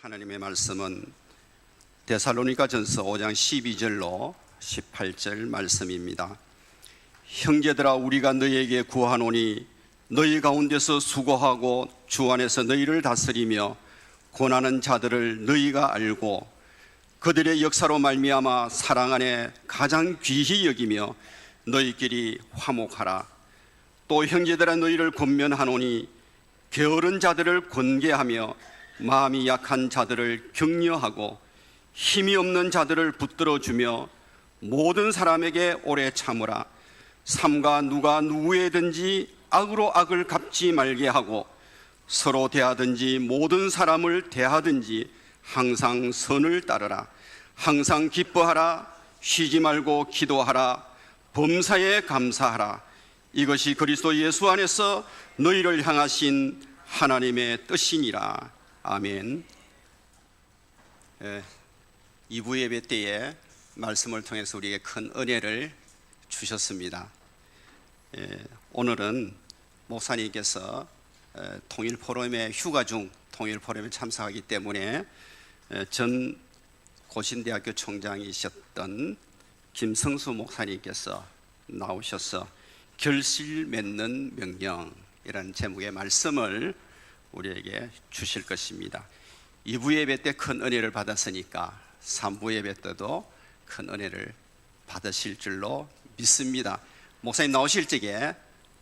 하나님의 말씀은 데살로니가전서 5장 12절로 18절 말씀입니다. 형제들아, 우리가 너희에게 구하노니 너희 가운데서 수고하고 주 안에서 너희를 다스리며 고난하는 자들을 너희가 알고 그들의 역사로 말미암아 사랑 안에 가장 귀히 여기며 너희끼리 화목하라. 또 형제들아, 너희를 권면하노니 게으른 자들을 권계하며 마음이 약한 자들을 격려하고 힘이 없는 자들을 붙들어주며 모든 사람에게 오래 참으라. 삼가 누가 누구에든지 악으로 악을 갚지 말게 하고 서로 대하든지 모든 사람을 대하든지 항상 선을 따르라. 항상 기뻐하라. 쉬지 말고 기도하라. 범사에 감사하라. 이것이 그리스도 예수 안에서 너희를 향하신 하나님의 뜻이니라. 아멘. 2부 예배 때에 말씀을 통해서 우리에게 큰 은혜를 주셨습니다. 오늘은 목사님께서 통일포럼의 휴가 중 통일포럼에 참석하기 때문에 전 고신대학교 총장이셨던 김성수 목사님께서 나오셔서 결실 맺는 명령이라는 제목의 말씀을 우리에게 주실 것입니다. 2부 예배 때 큰 은혜를 받았으니까 3부 예배 때도 큰 은혜를 받으실 줄로 믿습니다. 목사님 나오실 적에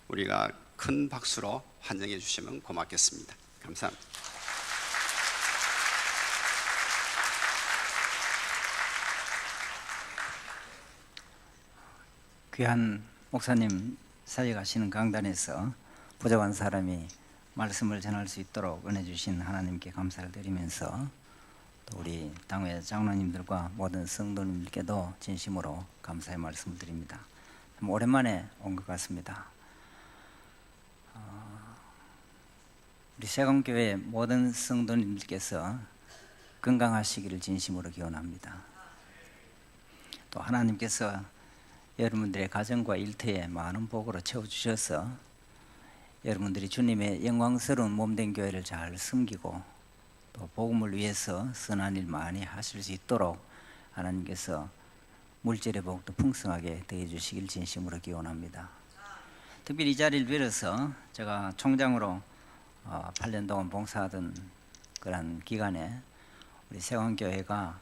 우리가 큰 박수로 환영해 주시면 고맙겠습니다. 감사합니다. 귀한 목사님 사역하시는 강단에서 부족한 사람이 말씀을 전할 수 있도록 은혜 주신 하나님께 감사를 드리면서 또 우리 당회 장로님들과 모든 성도님들께도 진심으로 감사의 말씀을 드립니다. 참 오랜만에 온 것 같습니다. 우리 세금교회 모든 성도님들께서 건강하시기를 진심으로 기원합니다. 또 하나님께서 여러분들의 가정과 일터에 많은 복으로 채워주셔서 여러분들이 주님의 영광스러운 몸된 교회를 잘 섬기고 또 복음을 위해서 선한 일 많이 하실 수 있도록 하나님께서 물질의 복도 풍성하게 더해 주시길 진심으로 기원합니다. 특별히 이 자리를 빌어서 제가 총장으로 8년 동안 봉사하던 그런 기간에 우리 세원교회가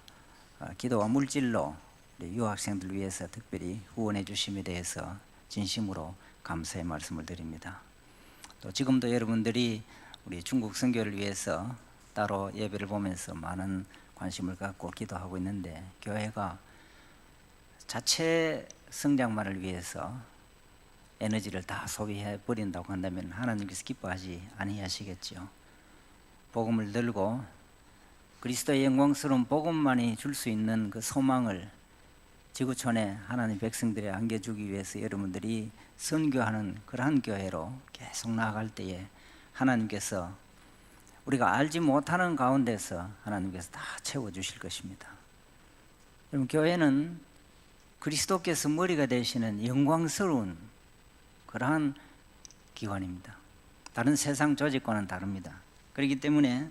기도와 물질로 우리 유학생들 위해서 특별히 후원해 주심에 대해서 진심으로 감사의 말씀을 드립니다. 또 지금도 여러분들이 우리 중국 선교를 위해서 따로 예배를 보면서 많은 관심을 갖고 기도하고 있는데 교회가 자체 성장만을 위해서 에너지를 다 소비해 버린다고 한다면 하나님께서 기뻐하지 아니하시겠죠. 복음을 들고 그리스도의 영광스러운 복음만이 줄 수 있는 그 소망을 지구촌에 하나님 백성들에 안겨주기 위해서 여러분들이 선교하는 그러한 교회로 계속 나아갈 때에 하나님께서 우리가 알지 못하는 가운데서 하나님께서 다 채워주실 것입니다. 여러분, 교회는 그리스도께서 머리가 되시는 영광스러운 그러한 기관입니다. 다른 세상 조직과는 다릅니다. 그렇기 때문에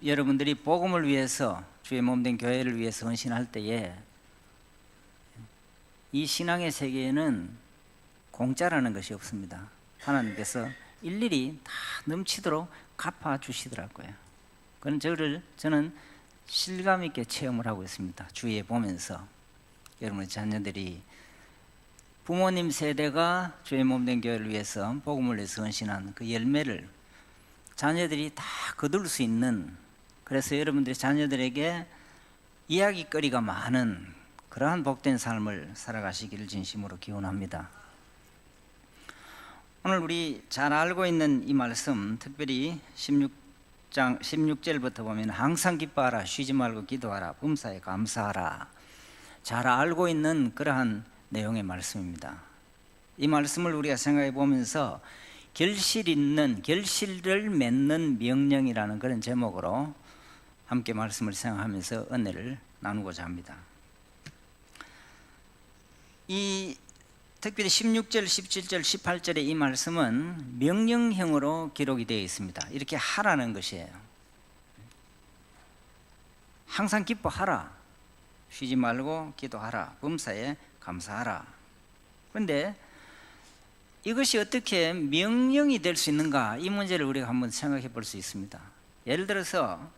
여러분들이 복음을 위해서 주의 몸된 교회를 위해서 헌신할 때에 이 신앙의 세계에는 공짜라는 것이 없습니다. 하나님께서 일일이 다 넘치도록 갚아주시더라고요. 그건 저는 실감 있게 체험을 하고 있습니다. 주위에 보면서 여러분의 자녀들이 부모님 세대가 주의 몸된 교회를 위해서 복음을 위해서 헌신한 그 열매를 자녀들이 다 거둘 수 있는, 그래서 여러분들의 자녀들에게 이야기거리가 많은 그러한 복된 삶을 살아가시기를 진심으로 기원합니다. 오늘 우리 잘 알고 있는 이 말씀, 특별히 16절부터 보면 항상 기뻐하라, 쉬지 말고 기도하라, 범사에 감사하라, 잘 알고 있는 그러한 내용의 말씀입니다. 이 말씀을 우리가 생각해 보면서 결실을 맺는 명령이라는 그런 제목으로 함께 말씀을 생각하면서 은혜를 나누고자 합니다. 이 특별히 16절, 17절, 18절의 이 말씀은 명령형으로 기록이 되어 있습니다. 이렇게 하라는 것이에요. 항상 기뻐하라. 쉬지 말고 기도하라. 범사에 감사하라. 그런데 이것이 어떻게 명령이 될 수 있는가? 이 문제를 우리가 한번 생각해 볼 수 있습니다. 예를 들어서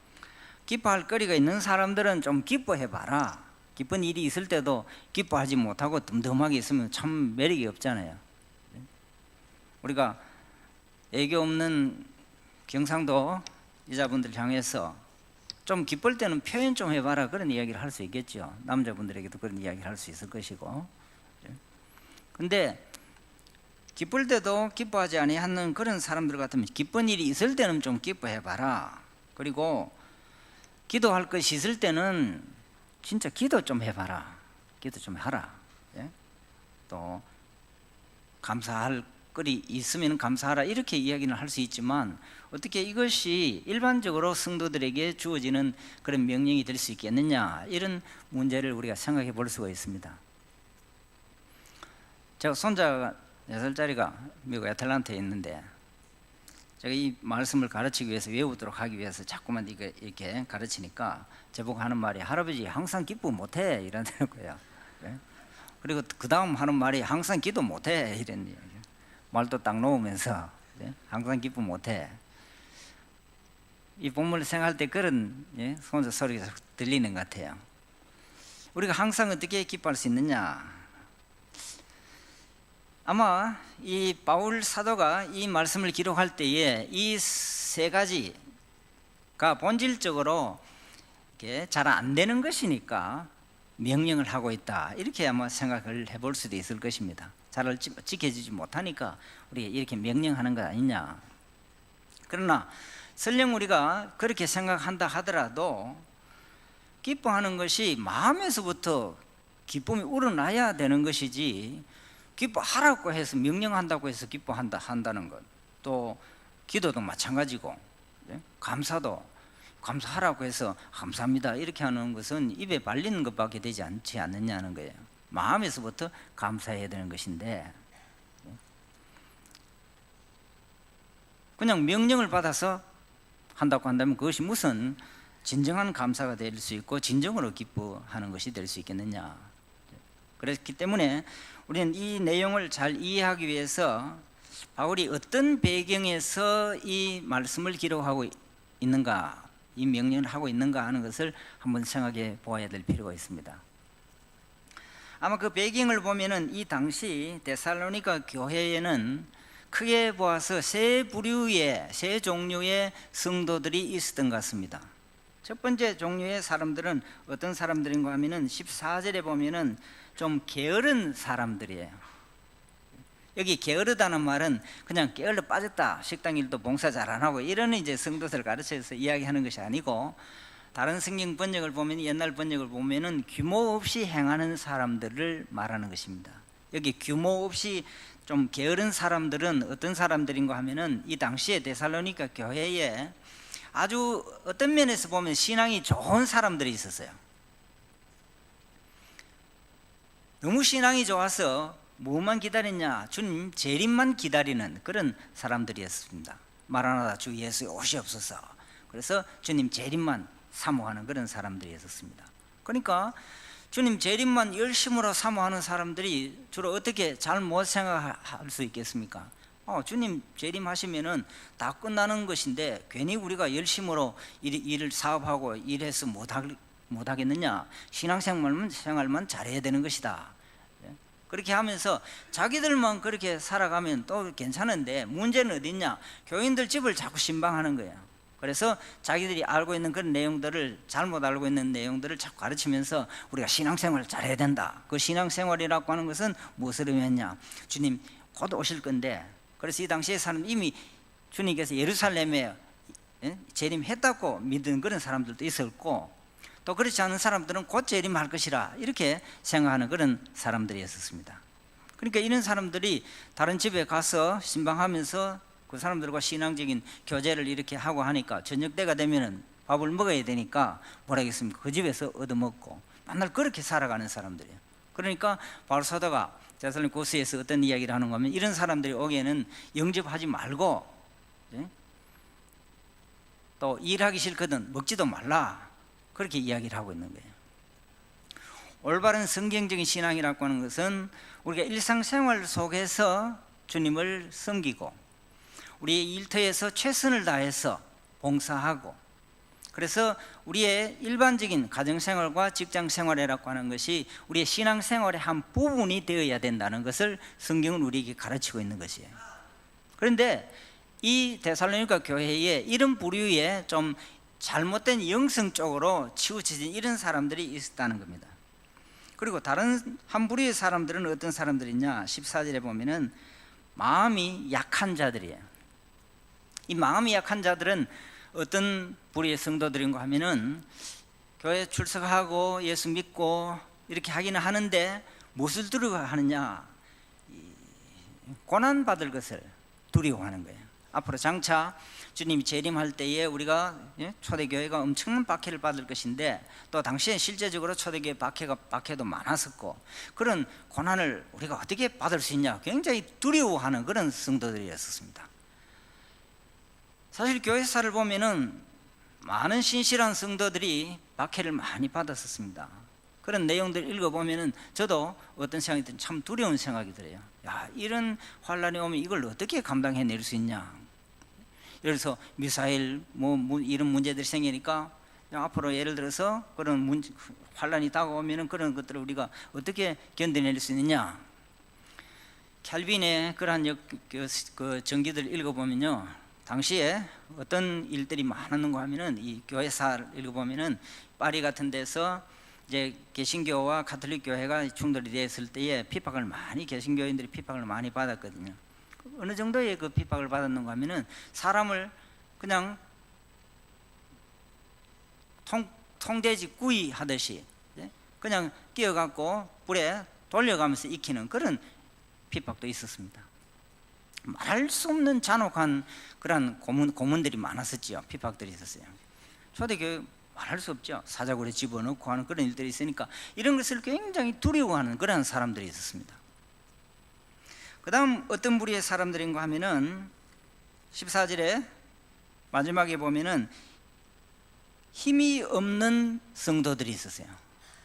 기뻐할 거리가 있는 사람들은 좀 기뻐해 봐라. 기쁜 일이 있을 때도 기뻐하지 못하고 덤덤하게 있으면 참 매력이 없잖아요. 우리가 애교 없는 경상도 여자분들 향해서 좀 기쁠 때는 표현 좀 해봐라, 그런 이야기를 할 수 있겠죠. 남자분들에게도 그런 이야기를 할 수 있을 것이고. 근데 기쁠 때도 기뻐하지 아니하는 그런 사람들 같으면 기쁜 일이 있을 때는 좀 기뻐해봐라. 그리고 기도할 것이 있을 때는 진짜 기도 좀 해봐라. 기도 좀 하라. 또 감사할 거리 있으면 감사하라, 이렇게 이야기는 할 수 있지만 어떻게 이것이 일반적으로 성도들에게 주어지는 그런 명령이 될 수 있겠느냐, 이런 문제를 우리가 생각해 볼 수가 있습니다. 제가 손자가 6살짜리가 미국 애틀랜타에 있는데 제가 이 말씀을 가르치기 위해서, 외우도록 하기 위해서 자꾸만 이렇게 가르치니까 저보고 하는 말이, 할아버지 항상 기뻐 못해, 이러는 거예요. 그리고 그 다음 하는 말이 항상 기도 못해, 이런 얘기. 말도 딱 놓으면서 항상 기뻐 못해. 이 본문을 생각할 때 그런 손자 소리가 들리는 것 같아요. 우리가 항상 어떻게 기뻐할 수 있느냐? 아마 이 바울 사도가 이 말씀을 기록할 때에 이 세 가지가 본질적으로 잘 안 되는 것이니까 명령을 하고 있다, 이렇게 아마 생각을 해볼 수도 있을 것입니다. 잘 지켜지지 못하니까 우리가 이렇게 명령하는 것 아니냐. 그러나 설령 우리가 그렇게 생각한다 하더라도 기뻐하는 것이 마음에서부터 기쁨이 우러나야 되는 것이지, 기뻐하라고 해서 명령한다고 해서 한다는 것, 또 기도도 마찬가지고, 감사도 감사하라고 해서 감사합니다 이렇게 하는 것은 입에 발리는 것밖에 되지 않지 않느냐는 거예요. 마음에서부터 감사해야 되는 것인데, 그냥 명령을 받아서 한다고 한다면 그것이 무슨 진정한 감사가 될 수 있고 진정으로 기뻐하는 것이 될 수 있겠느냐. 그렇기 때문에 우리는 이 내용을 잘 이해하기 위해서 바울이 어떤 배경에서 이 말씀을 기록하고 있는가, 이 명령을 하고 있는가 하는 것을 한번 생각해 보아야 될 필요가 있습니다. 아마 그 배경을 보면은 이 당시 데살로니가 교회에는 크게 보아서 세 종류의 성도들이 있었던 것 같습니다. 첫 번째 종류의 사람들은 어떤 사람들인가 하면은 14절에 보면은 좀 게으른 사람들이에요. 여기 게으르다는 말은 그냥 게을러 빠졌다, 식당 일도 봉사 잘 안 하고 이런 이제 성도들을 가르쳐서 이야기하는 것이 아니고, 다른 성경 번역을 보면, 옛날 번역을 보면은 규모 없이 행하는 사람들을 말하는 것입니다. 여기 규모 없이 좀 게으른 사람들은 어떤 사람들인가 하면은 이 당시에 데살로니가 교회에 아주 어떤 면에서 보면 신앙이 좋은 사람들이 있었어요. 너무 신앙이 좋아서 뭐만 기다렸냐, 주님 재림만 기다리는 그런 사람들이었습니다. 마라나다 주 예수의 오시옵소서, 그래서 주님 재림만 사모하는 그런 사람들이었습니다. 그러니까 주님 재림만 열심으로 사모하는 사람들이 주로 어떻게 잘못 생각할 수 있겠습니까? 주님 재림하시면은 다 끝나는 것인데 괜히 우리가 열심으로 일을 사업하고 일해서 못하겠느냐, 신앙생활만 잘해야 되는 것이다. 그렇게 하면서 자기들만 그렇게 살아가면 또 괜찮은데, 문제는 어디 있냐, 교인들 집을 자꾸 신방하는 거예요. 그래서 자기들이 알고 있는 그런 내용들을, 잘못 알고 있는 내용들을 자꾸 가르치면서 우리가 신앙생활을 잘해야 된다. 그 신앙생활이라고 하는 것은 무엇을 의미했냐, 주님 곧 오실 건데, 그래서 이 당시에 사람 이미 주님께서 예루살렘에 재림했다고 믿는 그런 사람들도 있었고, 또 그렇지 않은 사람들은 곧 재림할 것이라 이렇게 생각하는 그런 사람들이었습니다. 그러니까 이런 사람들이 다른 집에 가서 신방하면서 그 사람들과 신앙적인 교제를 이렇게 하고 하니까 저녁 때가 되면은 밥을 먹어야 되니까 뭐라 하겠습니까, 그 집에서 얻어먹고 맨날 그렇게 살아가는 사람들이에요. 그러니까 바울 사도가 데살로니가 고스에서 어떤 이야기를 하는가 하면, 이런 사람들이 오기에는 영접하지 말고, 또 일하기 싫거든 먹지도 말라, 그렇게 이야기를 하고 있는 거예요. 올바른 성경적인 신앙이라고 하는 것은 우리가 일상생활 속에서 주님을 섬기고 우리의 일터에서 최선을 다해서 봉사하고, 그래서 우리의 일반적인 가정생활과 직장생활이라고 하는 것이 우리의 신앙생활의 한 부분이 되어야 된다는 것을 성경은 우리에게 가르치고 있는 것이에요. 그런데 이 데살로니가 교회에 이런 부류의 좀 잘못된 영성 쪽으로 치우쳐진 이런 사람들이 있었다는 겁니다. 그리고 다른 한 부류의 사람들은 어떤 사람들이냐, 14절에 보면은 마음이 약한 자들이에요. 이 마음이 약한 자들은 어떤 부류의 성도들인가 하면은 교회 출석하고 예수 믿고 이렇게 하기는 하는데 무엇을 두려워하느냐, 고난받을 것을 두려워하는 거예요. 앞으로 장차 주님이 재림할 때에 우리가 초대교회가 엄청난 박해를 받을 것인데, 또 당시에 실제적으로 초대교회 박해도 많았었고, 그런 고난을 우리가 어떻게 받을 수 있냐 굉장히 두려워하는 그런 성도들이었습니다. 사실 교회사를 보면은 많은 신실한 성도들이 박해를 많이 받았었습니다. 그런 내용들 읽어보면은 저도 어떤 생각이 들면 참 두려운 생각이 들어요. 야, 이런 환란이 오면 이걸 어떻게 감당해낼 수 있냐. 예를 들어서 미사일 이런 문제들이 생기니까 앞으로 예를 들어서 그런 환란이 다가오면은 그런 것들을 우리가 어떻게 견뎌낼 수 있느냐. 캘빈의 그러한 그 전기들 읽어보면요, 당시에 어떤 일들이 많았는가 하면은 이 교회사를 읽어보면은 파리 같은 데서 이제 개신교와 가톨릭 교회가 충돌이 됐을 때에 개신교인들이 핍박을 많이 받았거든요. 어느 정도의 그 핍박을 받았는가 하면은 사람을 그냥 통돼지 구이 하듯이 그냥 끼어갖고 불에 돌려가면서 익히는 그런 핍박도 있었습니다. 말할 수 없는 잔혹한 그런 고문들이 많았었죠. 핍박들이 있었어요. 초대교회 말할 수 없죠. 사자굴에 집어넣고 하는 그런 일들이 있으니까 이런 것을 굉장히 두려워하는 그런 사람들이 있었습니다. 그 다음 어떤 부류의 사람들인가 하면은 14절에 마지막에 보면은 힘이 없는 성도들이 있었어요.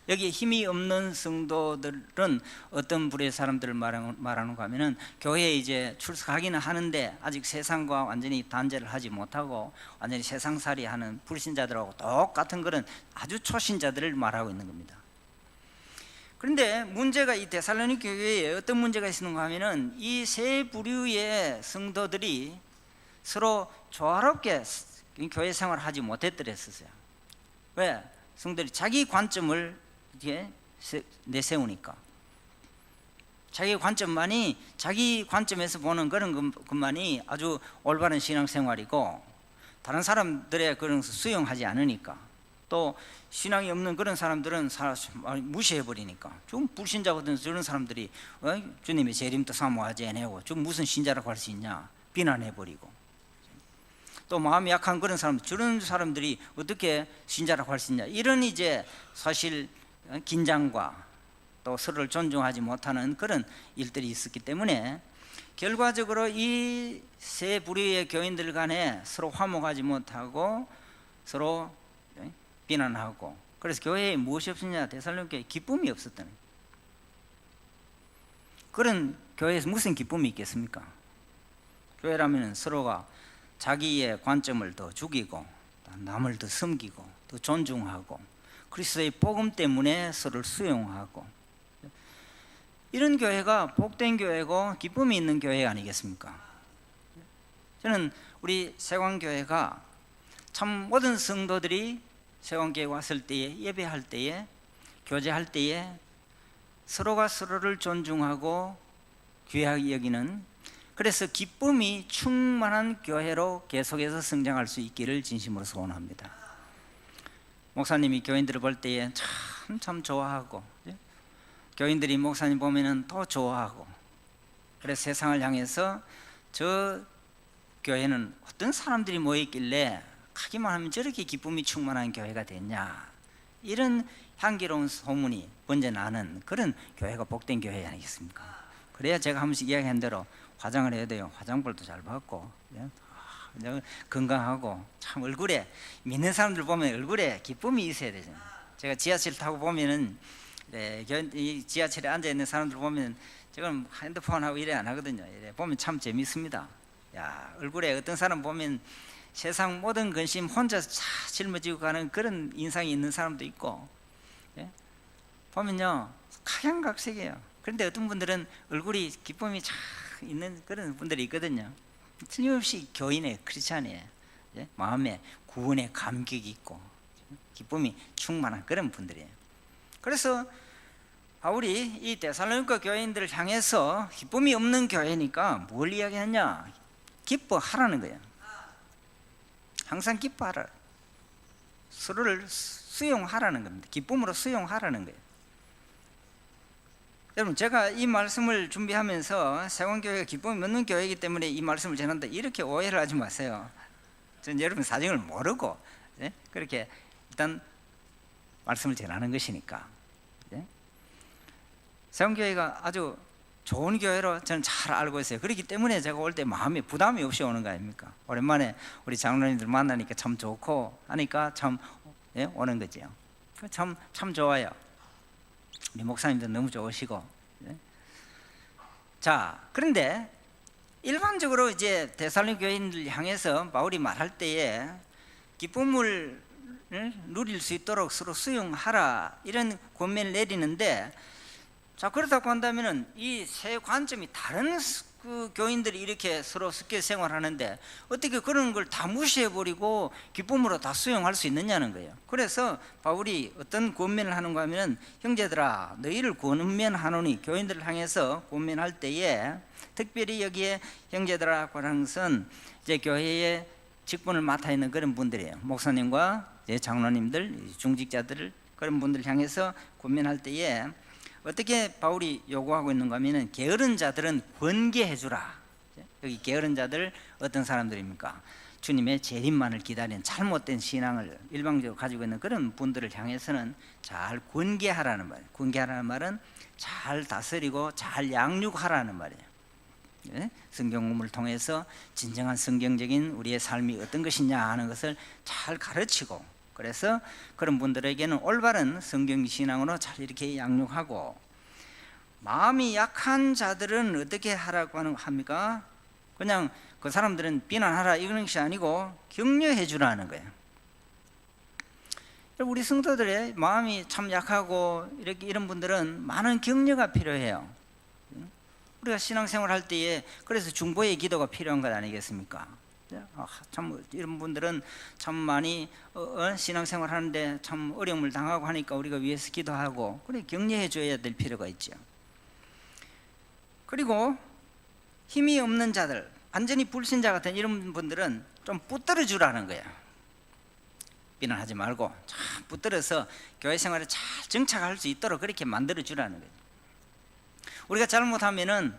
여기 힘이 없는 성도들은 어떤 부류의 사람들을 말하는가 하면은 교회에 이제 출석하기는 하는데 아직 세상과 완전히 단절을 하지 못하고 완전히 세상살이 하는 불신자들하고 똑같은 그런 아주 초신자들을 말하고 있는 겁니다. 그런데 문제가 이 데살로니가 교회에 어떤 문제가 있는가 하면은 이 세 부류의 성도들이 서로 조화롭게 교회 생활을 하지 못했더랬어요. 왜? 성도들이 자기 관점을 이렇게 내세우니까, 자기 관점에서 보는 그런 것만이 아주 올바른 신앙생활이고, 다른 사람들의 그런 것을 수용하지 않으니까, 또 신앙이 없는 그런 사람들은 무시해버리니까, 좀 불신자거든 저런 사람들이 주님의 재림도 사모하지 않고 좀 무슨 신자라고 할 수 있냐 비난해버리고, 또 마음이 약한 그런 사람, 저런 사람들이 어떻게 신자라고 할 수 있냐, 이런 이제 사실 긴장과 또 서로를 존중하지 못하는 그런 일들이 있었기 때문에 결과적으로 이 세 부류의 교인들 간에 서로 화목하지 못하고 서로 비난하고, 그래서 교회에 무엇이 없었냐, 데살로니가에 기쁨이 없었다는 거예요. 그런 교회에서 무슨 기쁨이 있겠습니까? 교회라면 서로가 자기의 관점을 더 죽이고 남을 더 섬기고 더 존중하고 그리스도의 복음 때문에 서로를 수용하고, 이런 교회가 복된 교회고 기쁨이 있는 교회 아니겠습니까? 저는 우리 세광교회가 참 모든 성도들이 세광교회에 왔을 때에, 예배할 때에, 교제할 때에 서로가 서로를 존중하고 귀하게 여기는, 그래서 기쁨이 충만한 교회로 계속해서 성장할 수 있기를 진심으로 소원합니다. 목사님이 교인들을 볼 때에 참 좋아하고, 교인들이 목사님 보면은 더 좋아하고, 그래서 세상을 향해서 저 교회는 어떤 사람들이 모여있길래 가기만 하면 저렇게 기쁨이 충만한 교회가 됐냐, 이런 향기로운 소문이 번져나는 그런 교회가 복된 교회 아니겠습니까? 그래야 제가 한 번씩 이야기한 대로 화장을 해야 돼요. 화장벌도 잘 받고 건강하고 참 얼굴에 믿는 사람들 보면 얼굴에 기쁨이 있어야 되잖아요. 제가 지하철 타고 보면은 이 지하철에 앉아 있는 사람들 보면 지금 핸드폰하고 이래 안 하거든요. 이래 보면 참 재밌습니다. 야, 얼굴에 어떤 사람 보면 세상 모든 근심 혼자 짊어지고 가는 그런 인상이 있는 사람도 있고, 예? 보면요 각양각색이에요. 그런데 어떤 분들은 얼굴이 기쁨이 참 있는 그런 분들이 있거든요. 틀림없이 교인의 크리스찬이에요. 예? 마음에 구원의 감격이 있고 기쁨이 충만한 그런 분들이에요. 그래서 바울이 이 데살로니가 교인들을 향해서 기쁨이 없는 교회니까 뭘 이야기하냐? 기뻐하라는 거예요. 항상 기뻐하라. 서로를 수용하라는 겁니다. 기쁨으로 수용하라는 거예요. 여러분, 제가 이 말씀을 준비하면서 세원교회가 기쁨이 없는 교회이기 때문에 이 말씀을 전한다 이렇게 오해를 하지 마세요. 전 여러분 사정을 모르고 그렇게 일단 말씀을 전하는 것이니까. 세원교회가 아주 좋은 교회로 저는 잘 알고 있어요. 그렇기 때문에 제가 올 때 마음에 부담이 없이 오는 거 아닙니까? 오랜만에 우리 장로님들 만나니까 참 좋고 하니까 참 오는 거죠. 참 좋아요. 우리 목사님도 너무 좋으시고. 자, 그런데 일반적으로 이제 데살로니가 교인들 향해서 바울이 말할 때에 기쁨을 누릴 수 있도록 서로 수용하라 이런 권면을 내리는데, 자, 그렇다고 한다면은 이 세 관점이 다른 그 교인들이 이렇게 서로 섞여 생활하는데 어떻게 그런 걸 다 무시해버리고 기쁨으로 다 수용할 수 있느냐는 거예요. 그래서 바울이 어떤 권면을 하는가 하면, 형제들아 너희를 권면하노니, 교인들을 향해서 권면할 때에 특별히 여기에 형제들아라고 하는 것은 이제 교회의 직분을 맡아 있는 그런 분들이에요. 목사님과 이제 장로님들, 중직자들, 그런 분들을 향해서 권면할 때에 어떻게 바울이 요구하고 있는가 하면, 게으른 자들은 권계해 주라. 여기 게으른 자들 어떤 사람들입니까? 주님의 재림만을 기다리는 잘못된 신앙을 일방적으로 가지고 있는 그런 분들을 향해서는 잘 권계하라는 말이에요. 권계하라는 말은 잘 다스리고 잘 양육하라는 말이에요. 성경공부를 통해서 진정한 성경적인 우리의 삶이 어떤 것이냐 하는 것을 잘 가르치고, 그래서 그런 분들에게는 올바른 성경 신앙으로 잘 이렇게 양육하고, 마음이 약한 자들은 어떻게 하라고 합니까? 그냥 그 사람들은 비난하라 이런 것이 아니고 격려해 주라는 거예요. 우리 성도들의 마음이 참 약하고 이런 분들은 많은 격려가 필요해요. 우리가 신앙생활 할 때에 그래서 중보의 기도가 필요한 것 아니겠습니까? 참 이런 분들은 참 많이 신앙생활 하는데 참 어려움을 당하고 하니까 우리가 위해서 기도하고 그래 격려해 줘야 될 필요가 있죠. 그리고 힘이 없는 자들, 완전히 불신자 같은 이런 분들은 좀 붙들어 주라는 거예요. 비난하지 말고 참 붙들어서 교회 생활에 잘 정착할 수 있도록 그렇게 만들어 주라는 거예요. 우리가 잘못하면은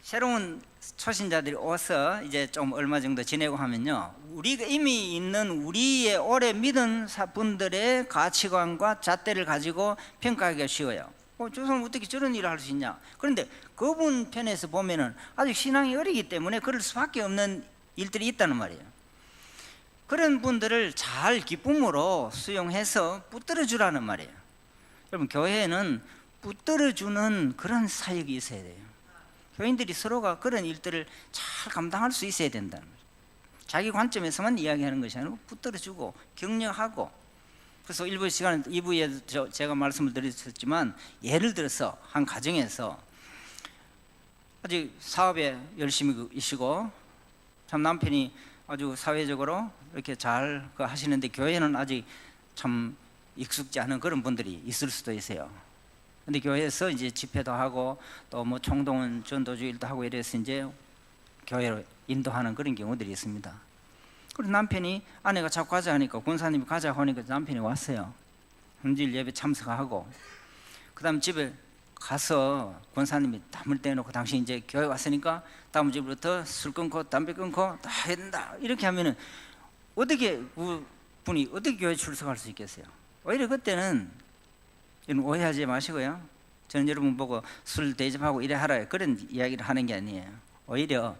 새로운 초신자들이 와서 이제 좀 얼마 정도 지내고 하면요, 우리가 이미 있는 우리의 오래 믿은 분들의 가치관과 잣대를 가지고 평가하기가 쉬워요. 저 사람 어떻게 저런 일을 할 수 있냐? 그런데 그분 편에서 보면은 아직 신앙이 어리기 때문에 그럴 수밖에 없는 일들이 있다는 말이에요. 그런 분들을 잘 기쁨으로 수용해서 붙들어 주라는 말이에요. 여러분, 교회에는 붙들어 주는 그런 사역이 있어야 돼요. 교인들이 서로가 그런 일들을 잘 감당할 수 있어야 된다는 거죠. 자기 관점에서만 이야기하는 것이 아니고 붙들어주고 격려하고. 그래서 1부 시간 2부에 제가 말씀을 드렸었지만, 예를 들어서 한 가정에서 아직 사업에 열심히 계시고 참 남편이 아주 사회적으로 이렇게 잘 하시는데 교회는 아직 참 익숙지 않은 그런 분들이 있을 수도 있어요. 근데 교회에서 이제 집회도 하고 또 뭐 총동원 전도주일도 하고 이래서 이제 교회로 인도하는 그런 경우들이 있습니다. 그리고 남편이, 아내가 자꾸 가자 하니까, 권사님이 가자 하니까 남편이 왔어요. 헌질 예배 참석하고, 그 다음 집에 가서 권사님이 담을 떼놓고, 당신 이제 교회 왔으니까 다음 주부터 술 끊고 담배 끊고 다 해야 된다 이렇게 하면은 어떻게 분이 어떻게 교회 출석할 수 있겠어요? 오히려 그때는 오해하지 마시고요, 저는 여러분 보고 술 대접하고 이래 하라 그런 이야기를 하는 게 아니에요. 오히려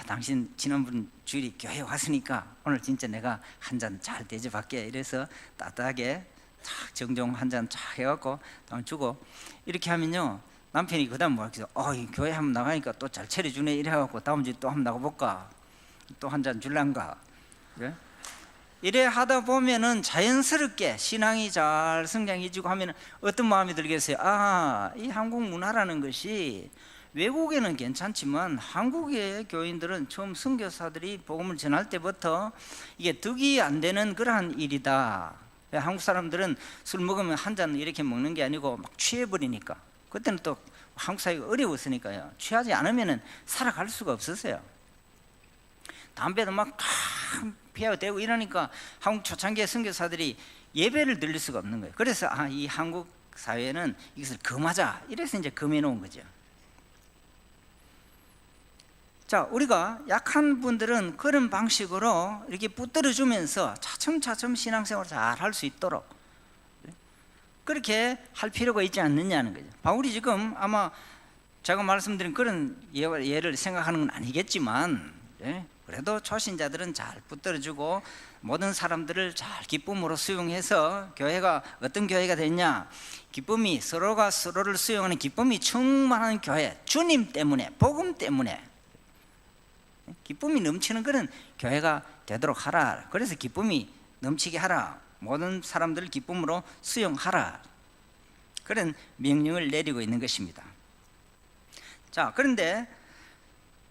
당신 지난번 주일에 교회 왔으니까 오늘 진짜 내가 한 잔 잘 대접할게. 이래서 따뜻하게 탁 정종 한 잔 쫙 해갖고 주고, 이렇게 하면요 남편이 그다음 뭐 이렇게 이 교회 한번 나가니까 또 잘 차려주네 이래갖고 다음 주에 또 한번 나가볼까, 또 한 잔 줄란가. 그래? 이래 하다 보면은 자연스럽게 신앙이 잘 성장해지고 하면은 어떤 마음이 들겠어요? 이 한국 문화라는 것이 외국에는 괜찮지만 한국의 교인들은 처음 선교사들이 복음을 전할 때부터 이게 득이 안 되는 그러한 일이다. 한국 사람들은 술 먹으면 한 잔 이렇게 먹는 게 아니고 막 취해버리니까, 그때는 또 한국 사회가 어려웠으니까요, 취하지 않으면 살아갈 수가 없었어요. 담배도 막 피하고 이러니까 한국 초창기의 선교사들이 예배를 드릴 수가 없는 거예요. 그래서 이 한국 사회는 이것을 금하자, 이래서 이제 금해 놓은 거죠. 자, 우리가 약한 분들은 그런 방식으로 이렇게 붙들어 주면서 차츰차츰 신앙생활을 잘 할 수 있도록 그렇게 할 필요가 있지 않느냐는 거죠. 바울이 지금 아마 제가 말씀드린 그런 예를 생각하는 건 아니겠지만, 그래도 초신자들은 잘 붙들어주고 모든 사람들을 잘 기쁨으로 수용해서 교회가 어떤 교회가 됐냐, 기쁨이, 서로가 서로를 수용하는 기쁨이 충만한 교회, 주님 때문에, 복음 때문에 기쁨이 넘치는 그런 교회가 되도록 하라. 그래서 기쁨이 넘치게 하라, 모든 사람들을 기쁨으로 수용하라, 그런 명령을 내리고 있는 것입니다. 자, 그런데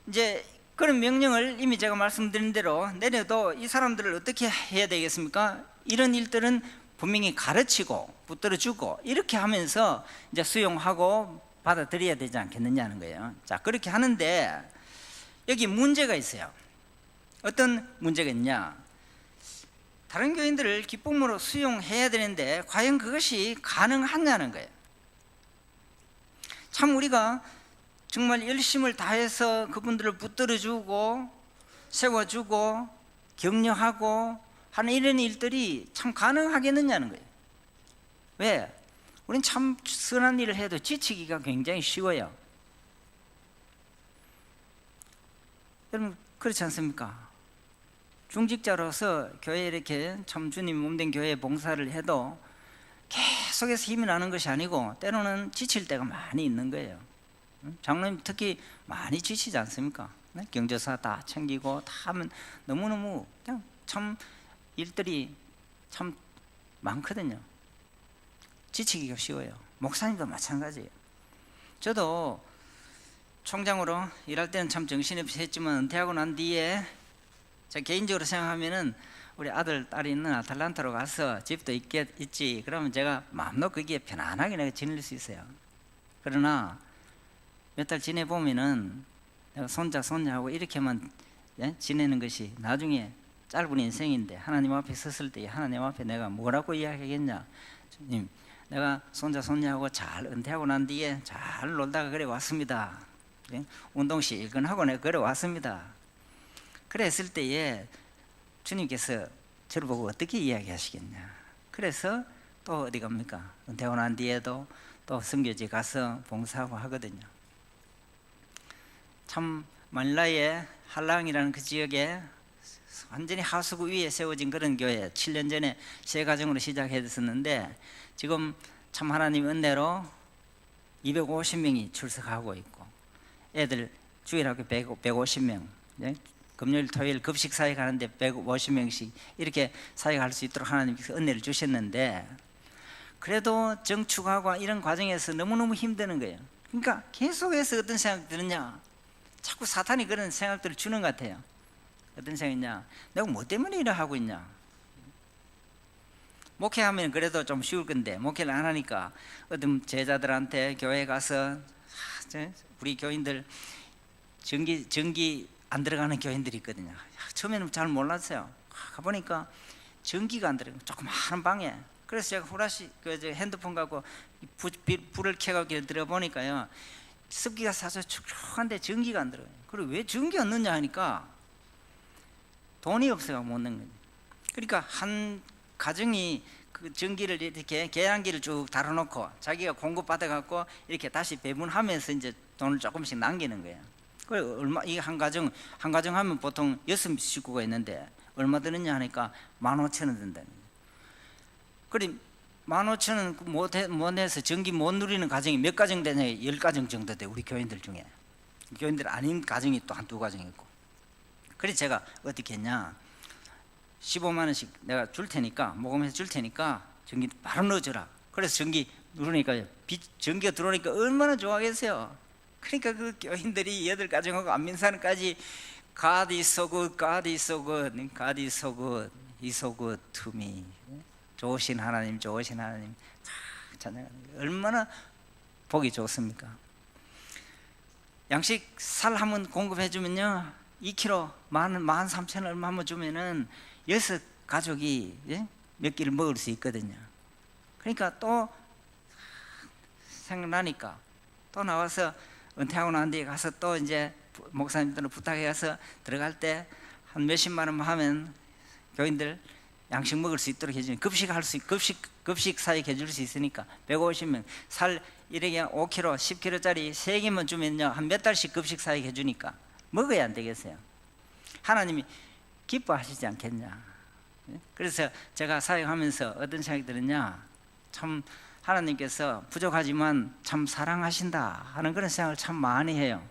이제 그런 명령을 이미 제가 말씀드린 대로 내려도 이 사람들을 어떻게 해야 되겠습니까? 이런 일들은 분명히 가르치고 붙들어주고 이렇게 하면서 이제 수용하고 받아들여야 되지 않겠느냐는 거예요. 자, 그렇게 하는데 여기 문제가 있어요. 어떤 문제가 있냐? 다른 교인들을 기쁨으로 수용해야 되는데 과연 그것이 가능하냐는 거예요. 참 우리가 정말 열심을 다해서 그분들을 붙들어주고 세워주고 격려하고 하는 이런 일들이 참 가능하겠느냐는 거예요. 왜? 우린 참 선한 일을 해도 지치기가 굉장히 쉬워요. 여러분 그렇지 않습니까? 중직자로서 교회에 이렇게 참 주님 몸된 교회에 봉사를 해도 계속해서 힘이 나는 것이 아니고 때로는 지칠 때가 많이 있는 거예요. 장로님 특히 많이 지치지 않습니까? 경조사 다 챙기고 다 하면 너무너무 그냥 참 일들이 참 많거든요. 지치기가 쉬워요. 목사님도 마찬가지예요. 저도 총장으로 일할 때는 참 정신없이 했지만 은퇴하고 난 뒤에 제가 개인적으로 생각하면은 우리 아들, 딸이 있는 아틀란타로 가서 집도 있지, 그러면 제가 마음 놓고 거기에 편안하게 내가 지낼 수 있어요. 그러나 몇 달 지내보면은 내가 손자, 손녀하고 이렇게만 지내는 것이 나중에 짧은 인생인데 하나님 앞에 섰을 때 하나님 앞에 내가 뭐라고 이야기하겠냐. 주님, 내가 손자, 손녀하고 잘 은퇴하고 난 뒤에 잘 놀다가 그래 왔습니다. 운동 실컷하고 내가 그래 왔습니다. 그래 했을 때에 주님께서 저를 보고 어떻게 이야기하시겠냐. 그래서 또 어디 갑니까? 은퇴하고 난 뒤에도 또 선교지 가서 봉사하고 하거든요. 참 마닐라의 할랑이라는 그 지역에 완전히 하수구 위에 세워진 그런 교회 7년 전에 새 가정으로 시작했었는데 지금 참 하나님 은혜로 250명이 출석하고 있고 애들 주일학교 150명, 금요일 토요일 급식 사회 가는데 150명씩 이렇게 사회할 수 있도록 하나님께서 은혜를 주셨는데 그래도 정축하고 이런 과정에서 너무너무 힘드는 거예요. 그러니까 계속해서 어떤 생각이 드느냐, 자꾸 사탄이 그런 생각들을 주는 것 같아요. 어떤 생각이냐, 내가 뭐 때문에 일을 하고 있냐. 목회하면 그래도 좀 쉬울 건데 목회를 안 하니까 어떤 제자들한테 교회 가서 우리 교인들 전기 안 들어가는 교인들이 있거든요. 처음에는 잘 몰랐어요. 가보니까 전기가 안 들어가요. 조그마한 방에. 그래서 제가 후라시 핸드폰 갖고 불을 켜가지고 들어보니까요, 습기가 사서 축축한데 전기가 안 들어가요. 그리고 왜 전기 안 넣냐 하니까 돈이 없어서 못 넣는 거예요. 그러니까 한 가정이 그 전기를 이렇게 계량기를 쭉 달아놓고 자기가 공급 받아갖고 이렇게 다시 배분하면서 이제 돈을 조금씩 남기는 거예요. 그 얼마 이 한 가정 하면 보통 6식구가 있는데 얼마 드느냐 하니까 15,000원 든다. 그래 15,000원 못 내서 전기 못 누리는 가정이 몇 가정 되냐? 10가정 정도 돼. 우리 교인들 중에. 교인들 아닌 가정이 또 한두 가정 있고. 그래서 제가 어떻게 했냐? 15만 원씩 내가 줄 테니까 모금해서 줄 테니까 전기 바로 넣어줘라. 그래서 전기 누르니까 전기가 들어오니까 얼마나 좋아하겠어요. 그러니까 그 교인들이 8가정하고 안민사는까지 God is so good, God is so good, God is so good, He's so good to me. 좋으신 하나님, 좋으신 하나님. 얼마나 보기 좋습니까? 양식 살 한번 공급해 주면요 2kg 13,000원 얼마 한번 주면은 6가족이 몇 끼를 먹을 수 있거든요. 그러니까 또 생각나니까 또 나와서 은퇴하고 난 뒤에 가서 또 이제 목사님들은 부탁해 가서 들어갈 때 한 몇십만 원만 하면 교인들 양식 먹을 수 있도록 해주니 급식 사익 해줄 수 있으니까 150명 살 이렇게 5kg, 10kg짜리 3개만 주면요 한 몇 달씩 급식 사익 해주니까 먹어야 안 되겠어요. 하나님이 기뻐하시지 않겠냐. 그래서 제가 사역하면서 어떤 생각이 들었냐, 참 하나님께서 부족하지만 참 사랑하신다 하는 그런 생각을 참 많이 해요.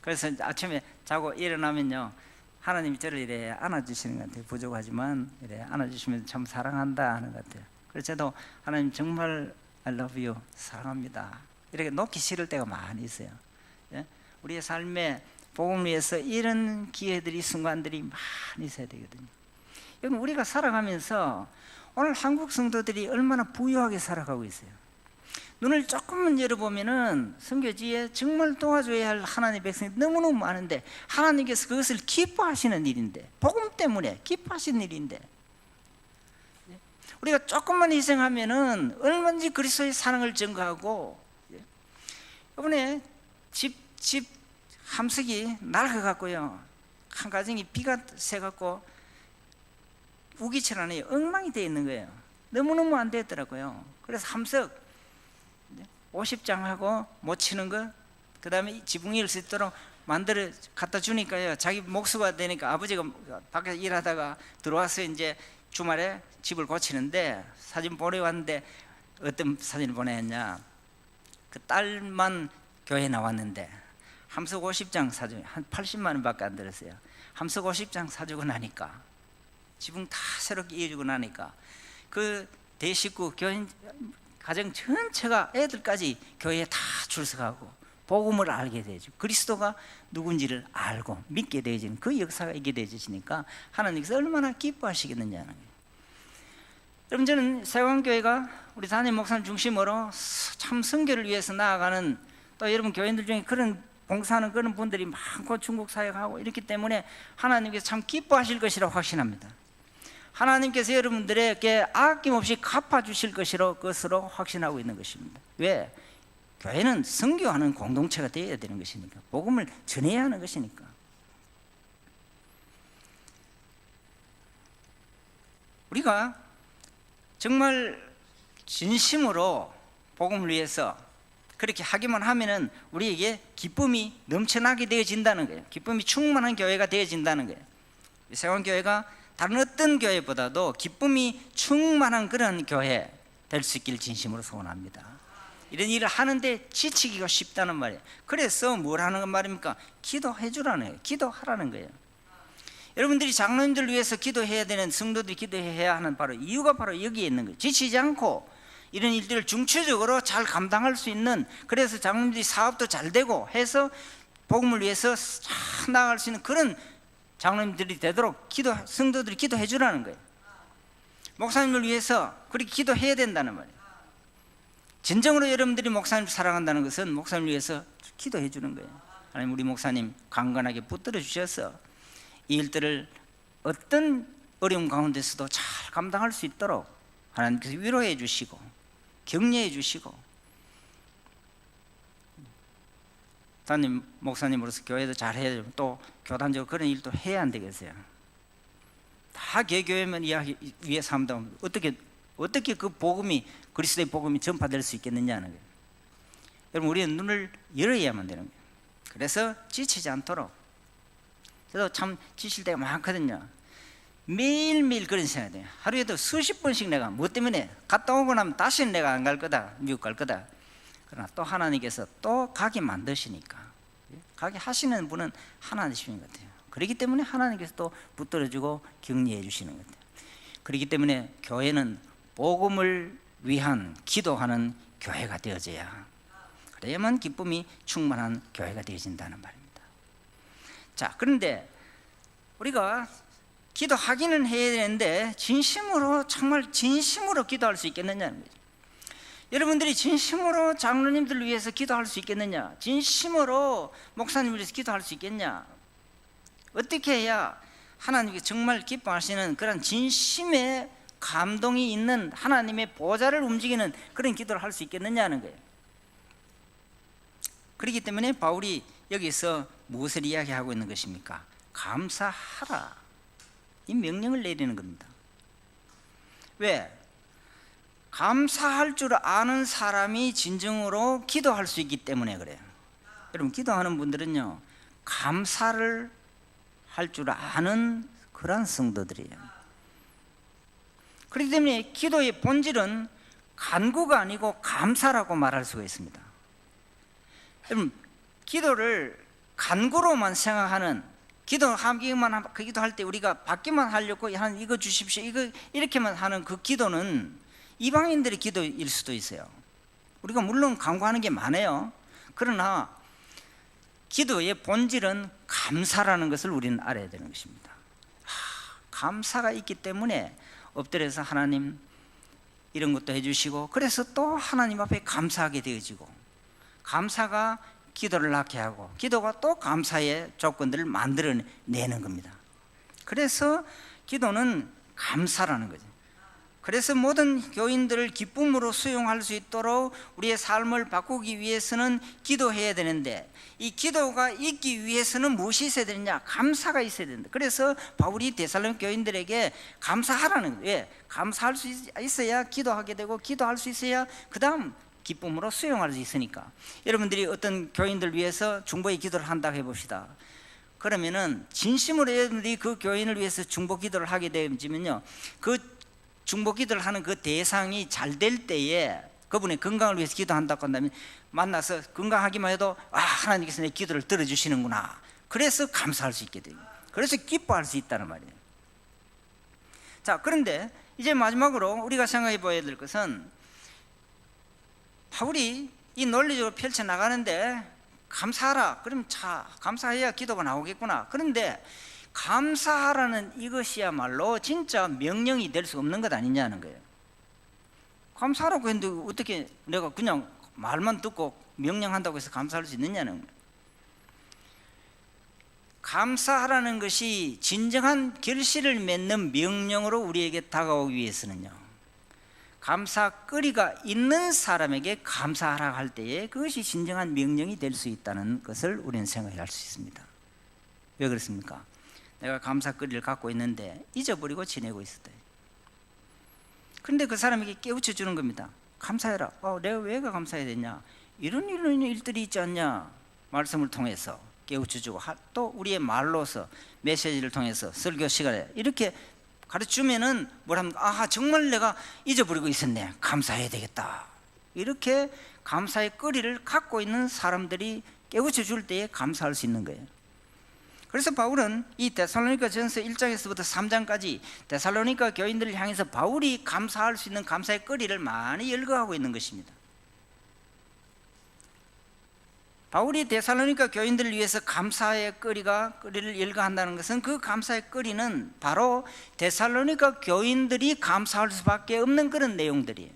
그래서 아침에 자고 일어나면요 하나님이 저를 이래 안아주시는 것 같아요. 부족하지만 이래 안아주시면 참 사랑한다 하는 것 같아요. 그래서 저도 하나님 정말 I love you, 사랑합니다 이렇게 놓기 싫을 때가 많이 있어요. 우리의 삶에 복음을 위해서 이런 기회들이 순간들이 많이 있어야 되거든요. 여러분 우리가 살아가면서 오늘 한국 성도들이 얼마나 부유하게 살아가고 있어요. 눈을 조금만 열어보면은 선교지에 정말 도와줘야 할 하나님의 백성이 너무너무 많은데 하나님께서 그것을 기뻐하시는 일인데, 복음 때문에 기뻐하시는 일인데 우리가 조금만 희생하면은 얼마든지 그리스도의 사랑을 증거하고, 이번에 집 함석이 낡아갖고요 한 가정이 비가 새갖고 우기철 안에 엉망이 되어 있는 거예요. 너무너무 안 되었더라고요. 그래서 함석 50장하고 못 치는 거, 그 다음에 지붕이 일 수 있도록 만들어 갖다 주니까요 자기 목수가 되니까 아버지가 밖에서 일하다가 들어와서 이제 주말에 집을 고치는데 사진 보내왔는데 어떤 사진을 보내왔냐, 그 딸만 교회 나왔는데 함석 50장 사주고 한 80만 원밖에 안 들었어요. 함석 50장 사주고 나니까 지붕 다 새롭게 이어주고 나니까 그 대식구 교인 가정 전체가 애들까지 교회에 다 출석하고 복음을 알게 되죠. 그리스도가 누군지를 알고 믿게 되어지는 그 역사가 있게 되어지니까 하나님께서 얼마나 기뻐하시겠느냐는 거예요. 여러분 저는 세관교회가 우리 담임 목사님 중심으로 참 선교를 위해서 나아가는, 또 여러분 교인들 중에 그런 봉사하는 그런 분들이 많고 중국 사역하고 이렇기 때문에 하나님께서 참 기뻐하실 것이라고 확신합니다. 하나님께서 여러분들에게 아낌없이 갚아주실 것으로 확신하고 있는 것입니다. 왜? 교회는 선교하는 공동체가 되어야 되는 것이니까, 복음을 전해야 하는 것이니까. 우리가 정말 진심으로 복음을 위해서 그렇게 하기만 하면은 우리에게 기쁨이 넘쳐나게 되어진다는 거예요. 기쁨이 충만한 교회가 되어진다는 거예요. 세원교회가 다른 어떤 교회보다도 기쁨이 충만한 그런 교회 될 수 있기를 진심으로 소원합니다. 이런 일을 하는데 지치기가 쉽다는 말이에요. 그래서 뭘 하는 말입니까? 기도해 주라는 거예요. 기도하라는 거예요. 여러분들이 장로님들 위해서 기도해야 되는, 성도들이 기도해야 하는 바로 이유가 바로 여기에 있는 거예요. 지치지 않고 이런 일들을 중추적으로 잘 감당할 수 있는, 그래서 장로님들이 사업도 잘 되고 해서 복음을 위해서 잘 나아갈 수 있는 그런 장로님들이 되도록 성도들이 기도해 주라는 거예요. 목사님을 위해서 그렇게 기도해야 된다는 말이에요. 진정으로 여러분들이 목사님을 사랑한다는 것은 목사님을 위해서 기도해 주는 거예요. 하나님 우리 목사님 강건하게 붙들어 주셔서 이 일들을 어떤 어려움 가운데서도 잘 감당할 수 있도록 하나님께서 위로해 주시고 격려해 주시고, 담임 목사님으로서 교회도 잘 해야 되고 또 교단적으로 그런 일도 해야 안 되겠어요. 다 개교회만 위해서 한다면 어떻게 그 복음이, 그리스도의 복음이 전파될 수 있겠느냐는 거예요. 여러분 우리는 눈을 열어야만 되는 거예요. 그래서 지치지 않도록, 저도 참 지칠 때가 많거든요. 매일매일 그런 생각이 돼요. 하루에도 수십 번씩 내가 뭐 때문에 갔다 오고 나면 다시는 내가 안 갈 거다, 미국 갈 거다. 그러나 또 하나님께서 또 가게 만드시니까, 가게 하시는 분은 하나님이신 것 같아요. 그렇기 때문에 하나님께서 또 붙들어주고 격려해 주시는 것 같아요. 그렇기 때문에 교회는 복음을 위한 기도하는 교회가 되어져야, 그래야만 기쁨이 충만한 교회가 되어진다는 말입니다. 자, 그런데 우리가 기도하기는 해야 되는데 진심으로, 정말 진심으로 기도할 수 있겠느냐는 거죠. 여러분들이 진심으로 장로님들 위해서 기도할 수 있겠느냐? 진심으로 목사님을 위해서 기도할 수 있겠냐? 어떻게 해야 하나님께 정말 기뻐하시는 그런 진심의 감동이 있는 하나님의 보좌를 움직이는 그런 기도를 할 수 있겠느냐는 거예요. 그렇기 때문에 바울이 여기서 무엇을 이야기하고 있는 것입니까? 감사하라, 이 명령을 내리는 겁니다. 왜? 감사할 줄 아는 사람이 진정으로 기도할 수 있기 때문에 그래요. 여러분, 기도하는 분들은요, 감사를 할 줄 아는 그런 성도들이에요. 그렇기 때문에 기도의 본질은 간구가 아니고 감사라고 말할 수가 있습니다. 여러분, 기도를 간구로만 생각하는, 기도하기만, 그 기도할 때 우리가 받기만 하려고 한 이거 주십시오, 이거 이렇게만 하는 그 기도는 이방인들의 기도일 수도 있어요. 우리가 물론 간구하는 게 많아요. 그러나 기도의 본질은 감사라는 것을 우리는 알아야 되는 것입니다. 감사가 있기 때문에 엎드려서 하나님 이런 것도 해주시고, 그래서 또 하나님 앞에 감사하게 되어지고, 감사가 기도를 낳게 하고, 기도가 또 감사의 조건들을 만들어내는 겁니다. 그래서 기도는 감사라는 거죠. 그래서 모든 교인들을 기쁨으로 수용할 수 있도록 우리의 삶을 바꾸기 위해서는 기도해야 되는데, 이 기도가 있기 위해서는 무엇이 있어야 되느냐? 감사가 있어야 된다. 그래서 바울이 데살로니가 교인들에게 감사하라는 거예요. 왜? 감사할 수 있어야 기도하게 되고, 기도할 수 있어야 그 다음 기쁨으로 수용할 수 있으니까. 여러분들이 어떤 교인들 위해서 중보의 기도를 한다고 해봅시다. 그러면은 진심으로 여러분들이 그 교인을 위해서 중보 기도를 하게 되면요, 그 중보 기도를 하는 그 대상이 잘 될 때에 그분의 건강을 위해서 기도한다고 한다면, 만나서 건강하기만 해도 하나님께서 내 기도를 들어주시는구나, 그래서 감사할 수 있게 돼요. 그래서 기뻐할 수 있다는 말이에요. 자, 그런데 이제 마지막으로 우리가 생각해 봐야 될 것은, 바울이 이 논리적으로 펼쳐나가는데 감사하라, 그럼 감사해야 기도가 나오겠구나. 그런데 감사하라는 이것이야말로 진짜 명령이 될 수 없는 것 아니냐는 거예요. 감사하라고 했는데 어떻게 내가 그냥 말만 듣고 명령한다고 해서 감사할 수 있느냐는 거예요. 감사하라는 것이 진정한 결실을 맺는 명령으로 우리에게 다가오기 위해서는요, 감사거리가 있는 사람에게 감사하라 할 때에 그것이 진정한 명령이 될 수 있다는 것을 우리는 생각할 수 있습니다. 왜 그렇습니까? 내가 감사거리를 갖고 있는데 잊어버리고 지내고 있었다. 그런데 그 사람에게 깨우쳐 주는 겁니다. 감사해라. 내가 왜 감사해야 되냐? 이런 일들이 있지 않냐? 말씀을 통해서 깨우쳐 주고, 또 우리의 말로서 메시지를 통해서 설교 시간에 이렇게 가르치면은 뭘 합니까? 정말 내가 잊어버리고 있었네, 감사해야 되겠다. 이렇게 감사의 거리를 갖고 있는 사람들이 깨우쳐 줄 때에 감사할 수 있는 거예요. 그래서 바울은 이 데살로니가 전서 1장에서부터 3장까지 데살로니가 교인들을 향해서 바울이 감사할 수 있는 감사의 거리를 많이 열거하고 있는 것입니다. 바울이 데살로니가 교인들을 위해서 감사의 거리를 열거한다는 것은, 그 감사의 거리는 바로 데살로니가 교인들이 감사할 수밖에 없는 그런 내용들이에요.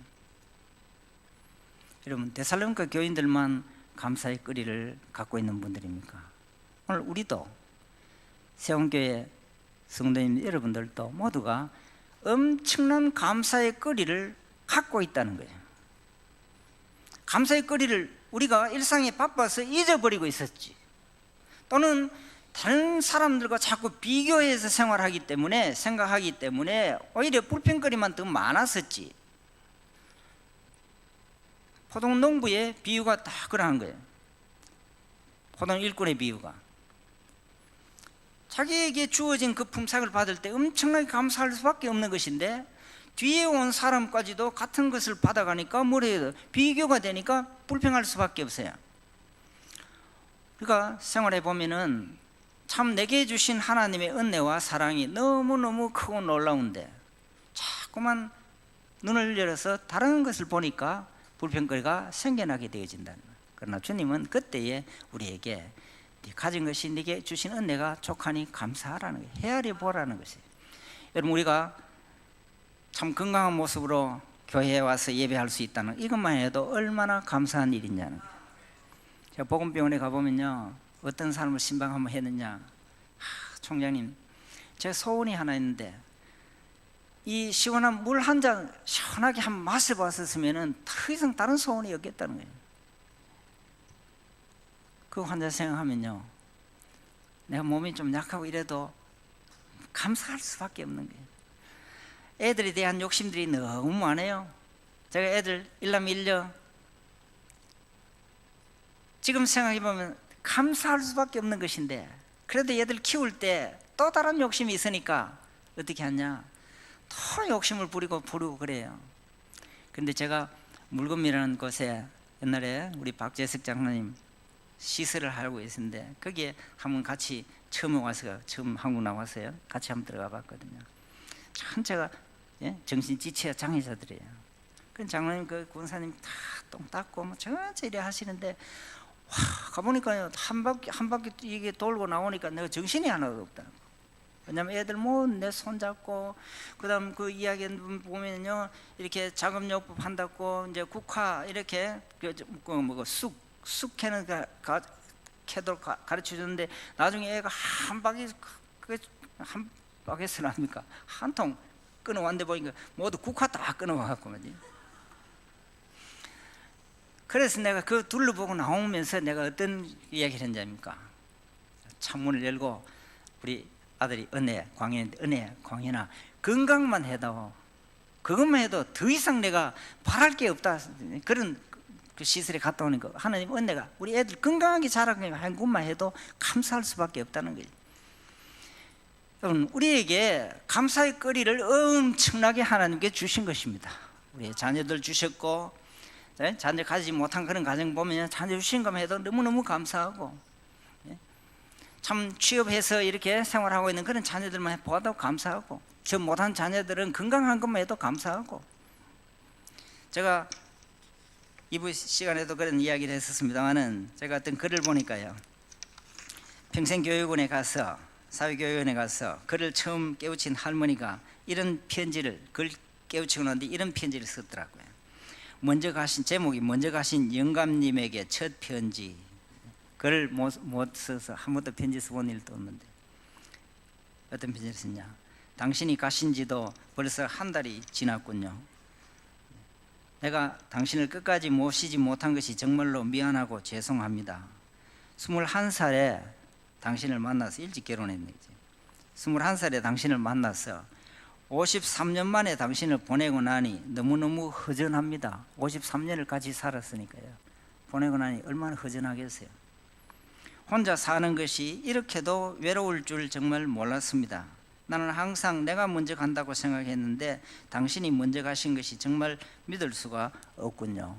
여러분, 데살로니가 교인들만 감사의 거리를 갖고 있는 분들입니까? 오늘 우리도 세원교회 성도님 여러분들도 모두가 엄청난 감사의 거리를 갖고 있다는 거예요. 감사의 거리를 우리가 일상에 바빠서 잊어버리고 있었지, 또는 다른 사람들과 자꾸 비교해서 생각하기 때문에 오히려 불평거리만 더 많았었지. 포동농부의 비유가 다 그러한 거예요. 호동 일꾼의 비유가 자기에게 주어진 그 품삯을 받을 때 엄청나게 감사할 수밖에 없는 것인데 뒤에 온 사람까지도 같은 것을 받아가니까 뭐래요? 비교가 되니까 불평할 수밖에 없어요. 그러니까 생활해 보면은 참 내게 주신 하나님의 은혜와 사랑이 너무너무 크고 놀라운데 자꾸만 눈을 열어서 다른 것을 보니까 불평거리가 생겨나게 되어진다는 거예요. 그러나 주님은 그때에 우리에게 네 가진 것이 네게 주신 은혜가 족하니 감사하라는 거예요. 헤아려 보라는 것이에요. 여러분, 우리가 참 건강한 모습으로 교회에 와서 예배할 수 있다는 이것만 해도 얼마나 감사한 일이냐는 거예요. 제가 복음병원에 가보면요, 어떤 사람을 신방 한번 했느냐, 총장님, 제가 소원이 하나 있는데 이 시원한 물 한 잔 시원하게 한 맛을 봤었으면 더 이상 다른 소원이 없겠다는 거예요. 그 환자 생각하면요, 내가 몸이 좀 약하고 이래도 감사할 수밖에 없는 거예요. 애들에 대한 욕심들이 너무 많아요. 제가 애들 일남 일녀 지금 생각해보면 감사할 수밖에 없는 것인데, 그래도 얘들 키울 때 또 다른 욕심이 있으니까 어떻게 하냐, 더 욕심을 부리고 그래요. 근데 제가 물금이라는 곳에 옛날에 우리 박재석 장로님 시설을 하고 있었는데 거기에 한번 같이 처음 한국 나왔어요. 같이 한번 들어가 봤거든요. 전체가 정신 지체 장애자들이에요. 그 장로님 그 군사님 다 똥 닦고 뭐 전체 이래 하시는데 와, 가보니까요, 한 바퀴 이게 돌고 나오니까 내가 정신이 하나도 없다는 거. 왜냐면 애들 뭐 내 손 잡고, 그다음 그 이야기 보면요, 이렇게 자금요법 한다고 이제 국화 이렇게 쑥 캐는 캐도록 가르쳐 주는데 나중에 애가 한 바퀴에서 납니까? 한 통 끊어왔는데 보니까 모두 국화 다 끊어와갖고 말이지. 그래서 내가 그 둘러보고 나오면서 내가 어떤 이야기를 했는지 압니까? 창문을 열고 우리 아들이 광현아, 건강만 해도, 그것만 해도 더 이상 내가 바랄 게 없다, 그런 그 시설에 갔다 오니까 하나님 은혜가 우리 애들 건강하게 자라게 한 것만 해도 감사할 수밖에 없다는 거예요. 여러분, 우리에게 감사의 거리를 엄청나게 하나님께 주신 것입니다. 우리 자녀들 주셨고, 자녀 가지지 못한 그런 가정 보면 자녀 주신 것만 해도 너무너무 감사하고, 참 취업해서 이렇게 생활하고 있는 그런 자녀들만 보아도 감사하고, 저 못한 자녀들은 건강한 것만 해도 감사하고. 제가 이부 시간에도 그런 이야기를 했었습니다만은, 제가 어떤 글을 보니까요, 평생교육원에 가서, 사회교육원에 가서 글을 처음 깨우친 할머니가 이런 편지를, 글 깨우치고 나는데 이런 편지를 썼더라고요. 제목이 먼저 가신 영감님에게 첫 편지. 글을 못 써서 한 번도 편지 써본 일도 없는데 어떤 편지를 썼냐, 당신이 가신 지도 벌써 한 달이 지났군요. 내가 당신을 끝까지 모시지 못한 것이 정말로 미안하고 죄송합니다. 21살에 당신을 만나서 일찍 결혼했네. 21살에 당신을 만나서 53년 만에 당신을 보내고 나니 너무너무 허전합니다. 53년을 같이 살았으니까요. 보내고 나니 얼마나 허전하겠어요. 혼자 사는 것이 이렇게도 외로울 줄 정말 몰랐습니다. 나는 항상 내가 먼저 간다고 생각했는데 당신이 먼저 가신 것이 정말 믿을 수가 없군요.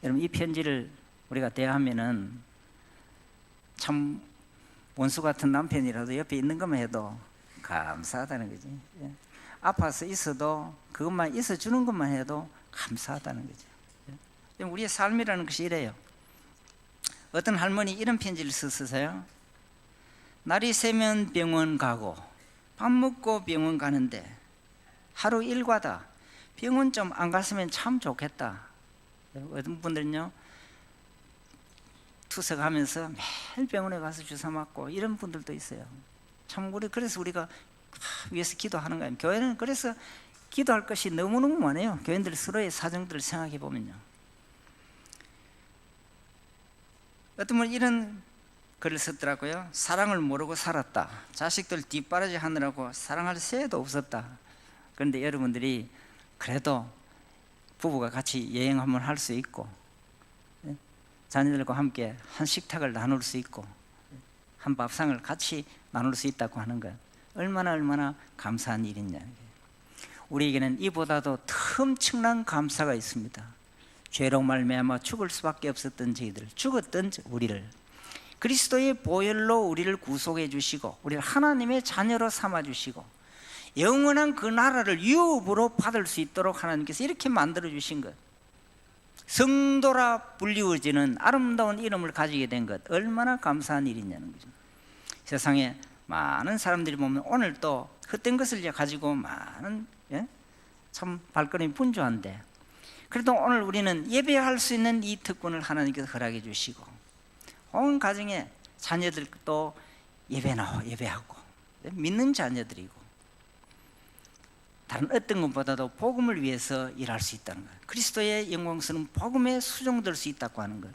여러분, 이 편지를 우리가 대하면은 참 원수 같은 남편이라도 옆에 있는 것만 해도 감사하다는 거지. 아파서 있어도 그것만 있어주는 것만 해도 감사하다는 거죠. 우리의 삶이라는 것이 이래요. 어떤 할머니 이런 편지를 썼어요. 날이 새면 병원 가고 밥 먹고 병원 가는데 하루 일과다. 병원 좀 안 갔으면 참 좋겠다. 어떤 분들은요, 투석하면서 매일 병원에 가서 주사 맞고 이런 분들도 있어요. 참 그래서 우리가 위해서 기도하는 거예요. 교회는 그래서 기도할 것이 너무너무 많아요. 교인들 서로의 사정들을 생각해 보면요. 어떤 분은 이런 글을 썼더라고요. 사랑을 모르고 살았다. 자식들 뒷바라지 하느라고 사랑할 새도 없었다. 그런데 여러분들이 그래도 부부가 같이 여행 한번 할 수 있고, 자녀들과 함께 한 식탁을 나눌 수 있고 한 밥상을 같이 나눌 수 있다고 하는 것, 얼마나 감사한 일이냐. 우리에게는 이보다도 더 엄청난 감사가 있습니다. 죄로 말미암아 죽을 수밖에 없었던 저희들, 죽었던 우리를 그리스도의 보혈로 우리를 구속해 주시고 우리를 하나님의 자녀로 삼아 주시고 영원한 그 나라를 유업으로 받을 수 있도록 하나님께서 이렇게 만들어 주신 것, 성도라 불리워지는 아름다운 이름을 가지게 된 것, 얼마나 감사한 일이냐는 거죠. 세상에 많은 사람들이 보면 오늘 또 헛된 것을 가지고 많은 참 발걸음이 분주한데, 그래도 오늘 우리는 예배할 수 있는 이 특권을 하나님께서 허락해 주시고 온 가정에 자녀들도 예배하고 믿는 자녀들이고 다른 어떤 것보다도 복음을 위해서 일할 수 있다는 것, 그리스도의 영광스러운 복음에 수종될 수 있다고 하는 것,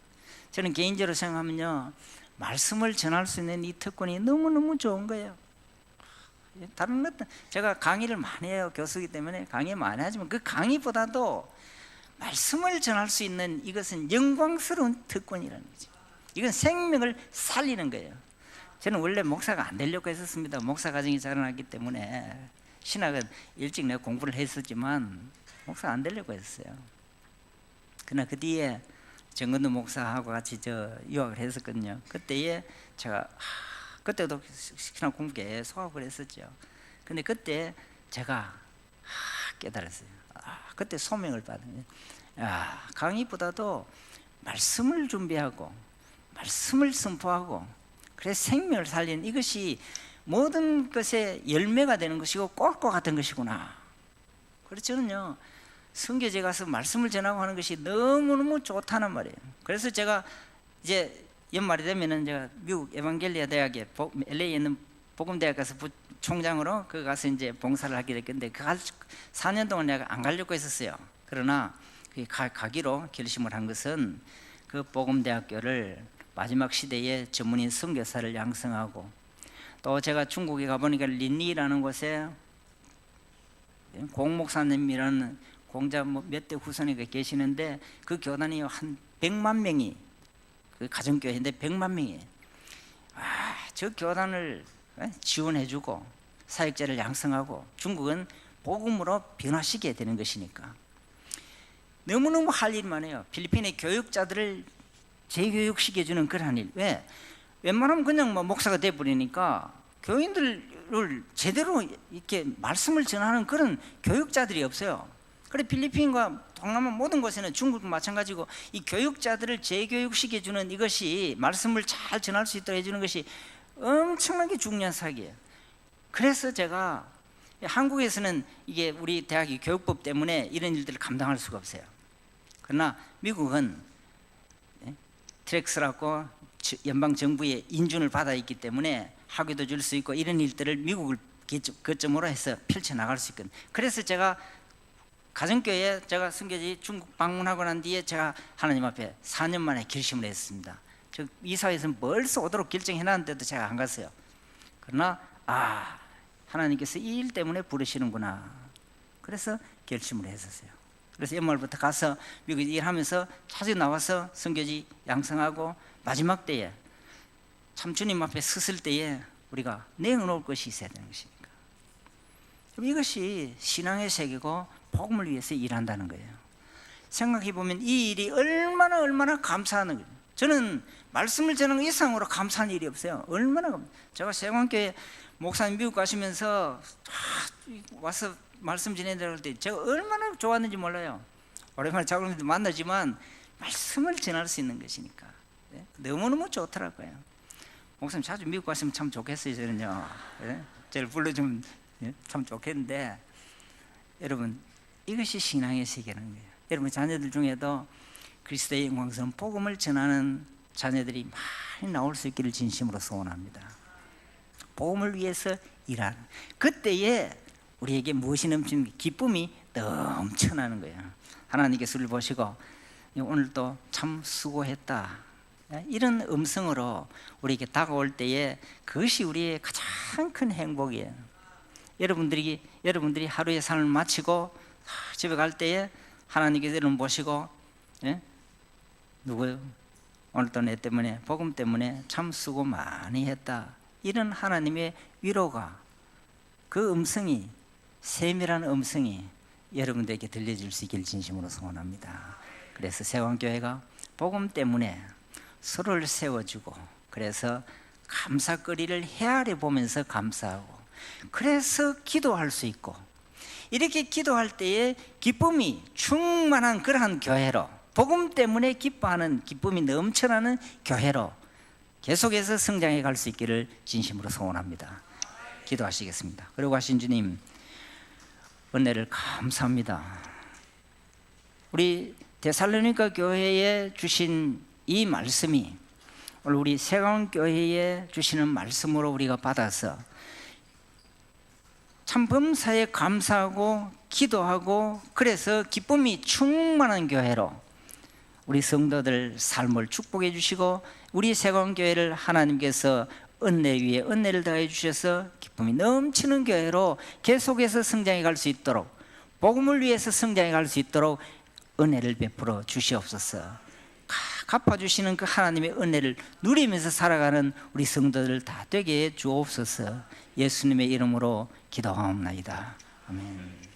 저는 개인적으로 생각하면요, 말씀을 전할 수 있는 이 특권이 너무너무 좋은 거예요. 다른 어떤, 제가 강의를 많이 해요. 교수이기 때문에 강의 많이 하지만 그 강의보다도 말씀을 전할 수 있는 이것은 영광스러운 특권이라는 거죠. 이건 생명을 살리는 거예요. 저는 원래 목사가 안 되려고 했었습니다. 목사 가정이 자라났기 때문에 신학은 일찍 내가 공부를 했었지만 목사 안 되려고 했어요. 그러나 그 뒤에 정건도 목사하고 같이 유학을 했었거든요. 그때에 제가 그때도 신학 공부 계속 하고 그랬었죠. 근데 그때 제가 깨달았어요. 그때 소명을 받은 거예요. 강의보다도 말씀을 준비하고 말씀을 선포하고 그래서 생명을 살리는 이것이 모든 것의 열매가 되는 것이고 꽃과 같은 것이구나. 그래서 저는요, 선교제 가서 말씀을 전하고 하는 것이 너무너무 좋다는 말이에요. 그래서 제가 이제 연말이 되면은 제가 미국 에반겔리아 대학에 LA에 있는 복음대학 가서 총장으로 그 가서 이제 봉사를 하게 됐는데 그 4년 동안 내가 안 가려고 했었어요. 그러나 가기로 결심을 한 것은 그 복음대학교를 마지막 시대에 전문인 선교사를 양성하고, 또 제가 중국에 가보니까 린니라는 곳에 공목사님이라는 공자 몇 대 후손이 계시는데 그 교단이 한 100만 명이, 그 가정교회인데 100만 명이에요. 저 교단을 지원해주고 사역자를 양성하고 중국은 복음으로 변화시켜야 되는 것이니까 너무너무 할 일이 많아요. 필리핀의 교육자들을 재교육시켜주는 그러한 일. 왜? 웬만하면 그냥 목사가 돼버리니까 교인들을 제대로 이렇게 말씀을 전하는 그런 교육자들이 없어요. 그래 필리핀과 동남아 모든 곳에는 중국도 마찬가지고 이 교육자들을 재교육시켜주는 이것이 말씀을 잘 전할 수 있도록 해주는 것이 엄청나게 중요한 사역이에요. 그래서 제가 한국에서는 이게 우리 대학이 교육법 때문에 이런 일들을 감당할 수가 없어요. 그러나 미국은 트렉스라고 연방정부의 인준을 받아 있기 때문에 학위도 줄 수 있고 이런 일들을 미국을 거점으로 해서 펼쳐나갈 수 있거든요. 그래서 제가 가정교회에 제가 선교지 중국 방문하고 난 뒤에 제가 하나님 앞에 4년 만에 결심을 했습니다. 저 이사회에서 벌써 오도록 결정해놨는데도 제가 안 갔어요. 그러나 하나님께서 이 일 때문에 부르시는구나. 그래서 결심을 했었어요. 그래서 연말부터 가서 미국에 일하면서 자주 나와서 선교지 양성하고 마지막 때에 참 주님 앞에 섰을 때에 우리가 내어놓을 것이 있어야 되는 것이니까. 이것이 신앙의 세계고 복음을 위해서 일한다는 거예요. 생각해 보면 이 일이 얼마나 감사한 거예요. 저는 말씀을 전하는 것 이상으로 감사한 일이 없어요. 제가 세관교회 목사님 미국 가시면서 와서 말씀 전해드릴 때 제가 얼마나 좋았는지 몰라요. 오랜만에 자국님도 만나지만 말씀을 전할 수 있는 것이니까 너무너무 좋더라고요. 목사님 자주 미국 가시면 참 좋겠어요. 저는요, 저를 불러주면 참 좋겠는데, 여러분 이것이 신앙의 세계라는 거예요. 여러분 자녀들 중에도 그리스도의 영광스러운 복음을 전하는 자녀들이 많이 나올 수 있기를 진심으로 소원합니다. 복음을 위해서 일하는 그때에 우리에게 무엇이 넘치는 기쁨이 넘쳐나는 거예요. 하나님께서 우리를 보시고 오늘도 참 수고했다, 이런 음성으로 우리에게 다가올 때에 그것이 우리의 가장 큰 행복이에요. 여러분들이 하루의 삶을 마치고 집에 갈 때에 하나님께서 여러분 보시고 누구요? 오늘도 내 때문에 복음 때문에 참 수고 많이 했다. 이런 하나님의 위로가 그 음성이 세밀한 음성이 여러분들에게 들려질 수 있길 진심으로 소원합니다. 그래서 세관교회가 복음 때문에 서로를 세워주고 그래서 감사거리를 헤아려 보면서 감사하고 그래서 기도할 수 있고 이렇게 기도할 때에 기쁨이 충만한 그러한 교회로 복음 때문에 기뻐하는 기쁨이 넘쳐나는 교회로 계속해서 성장해 갈 수 있기를 진심으로 소원합니다. 기도하시겠습니다. 그리고 하신 주님 은혜를 감사합니다. 우리 데살로니가 교회에 주신 이 말씀이 오늘 우리 세강교회에 주시는 말씀으로 우리가 받아서 참 범사에 감사하고 기도하고 그래서 기쁨이 충만한 교회로 우리 성도들 삶을 축복해 주시고 우리 세강교회를 하나님께서 은혜 위에 은혜를 더해 주셔서 기쁨이 넘치는 교회로 계속해서 성장해 갈 수 있도록 복음을 위해서 성장해 갈 수 있도록 은혜를 베풀어 주시옵소서. 갚아주시는 그 하나님의 은혜를 누리면서 살아가는 우리 성도들 다 되게 해 주옵소서. 예수님의 이름으로 기도하옵나이다. 아멘.